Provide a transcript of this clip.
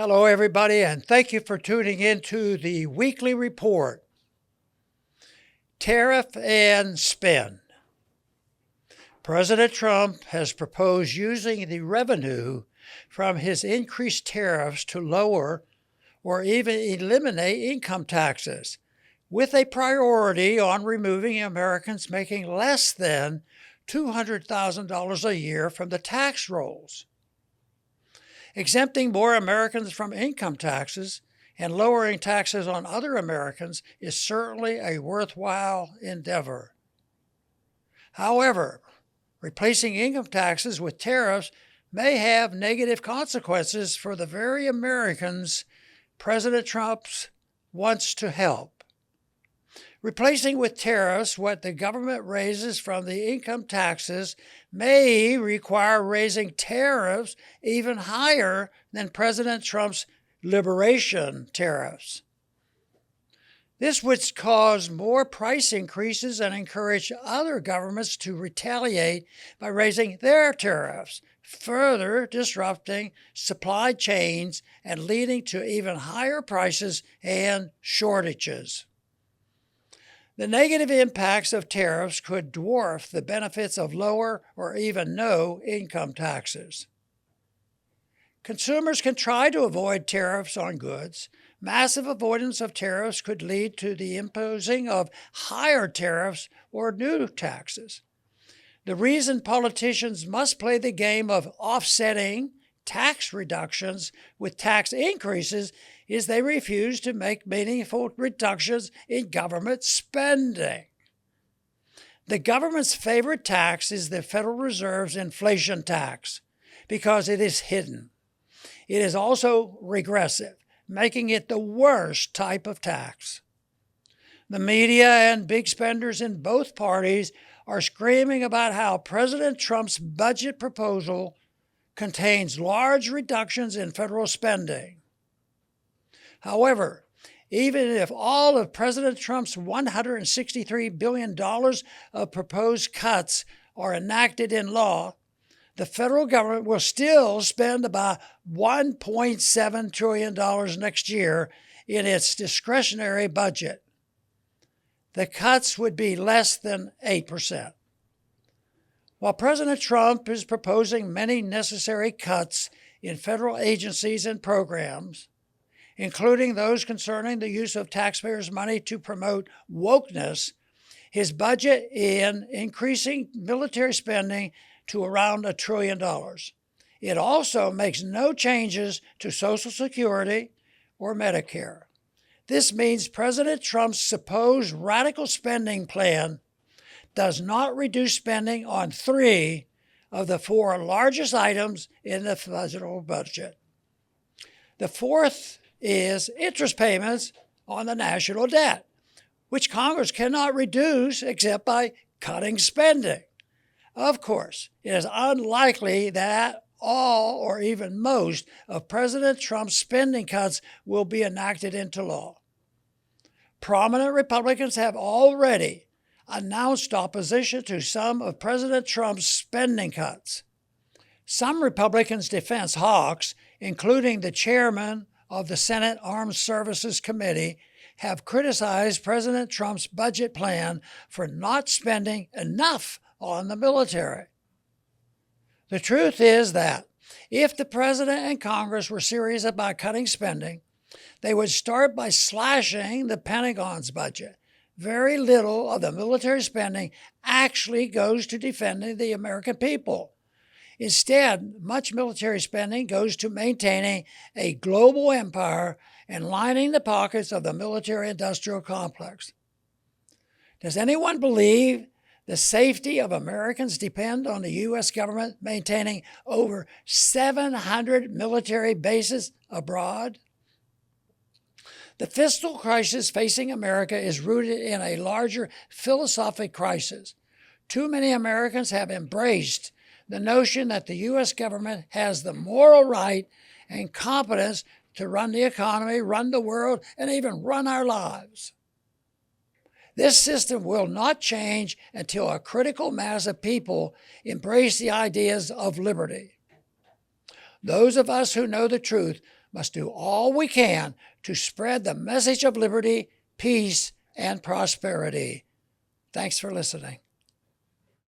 Hello, everybody, and thank you for tuning in to the weekly report, Tariff and Spend. President Trump has proposed using the revenue from his increased tariffs to lower or even eliminate income taxes, with a priority on removing Americans making less than $200,000 a year from the tax rolls. Exempting more Americans from income taxes and lowering taxes on other Americans is certainly a worthwhile endeavor. However, replacing income taxes with tariffs may have negative consequences for the very Americans President Trump wants to help. Replacing with tariffs what the government raises from the income taxes may require raising tariffs even higher than President Trump's liberation tariffs. This would cause more price increases and encourage other governments to retaliate by raising their tariffs, further disrupting supply chains and leading to even higher prices and shortages. The negative impacts of tariffs could dwarf the benefits of lower or even no income taxes. Consumers can try to avoid tariffs on goods. Massive avoidance of tariffs could lead to the imposing of higher tariffs or new taxes. The reason politicians must play the game of offsetting tax reductions with tax increases is they refuse to make meaningful reductions in government spending. The government's favorite tax is the Federal Reserve's inflation tax because it is hidden. It is also regressive, making it the worst type of tax. The media and big spenders in both parties are screaming about how President Trump's budget proposal contains large reductions in federal spending. However, even if all of President Trump's $163 billion of proposed cuts are enacted in law, the federal government will still spend about $1.7 trillion next year in its discretionary budget. The cuts would be less than 8%. While President Trump is proposing many necessary cuts in federal agencies and programs, including those concerning the use of taxpayers' money to promote wokeness, his budget in increasing military spending to around $1 trillion. It also makes no changes to Social Security or Medicare. This means President Trump's supposed radical spending plan does not reduce spending on 3 of the 4 largest items in the federal budget. The fourth is interest payments on the national debt, which Congress cannot reduce except by cutting spending. Of course, it is unlikely that all or even most of President Trump's spending cuts will be enacted into law. Prominent Republicans have already announced opposition to some of President Trump's spending cuts. Some Republicans' defense hawks, including the chairman of the Senate Armed Services Committee, have criticized President Trump's budget plan for not spending enough on the military. The truth is that if the president and Congress were serious about cutting spending, they would start by slashing the Pentagon's budget. Very little of the military spending actually goes to defending the American people. Instead, much military spending goes to maintaining a global empire and lining the pockets of the military-industrial complex. Does anyone believe the safety of Americans depend on the U.S. government maintaining over 700 military bases abroad? The fiscal crisis facing America is rooted in a larger philosophic crisis. Too many Americans have embraced the notion that the U.S. government has the moral right and competence to run the economy, run the world, and even run our lives. This system will not change until a critical mass of people embrace the ideas of liberty. Those of us who know the truth must do all we can to spread the message of liberty, peace, and prosperity. Thanks for listening.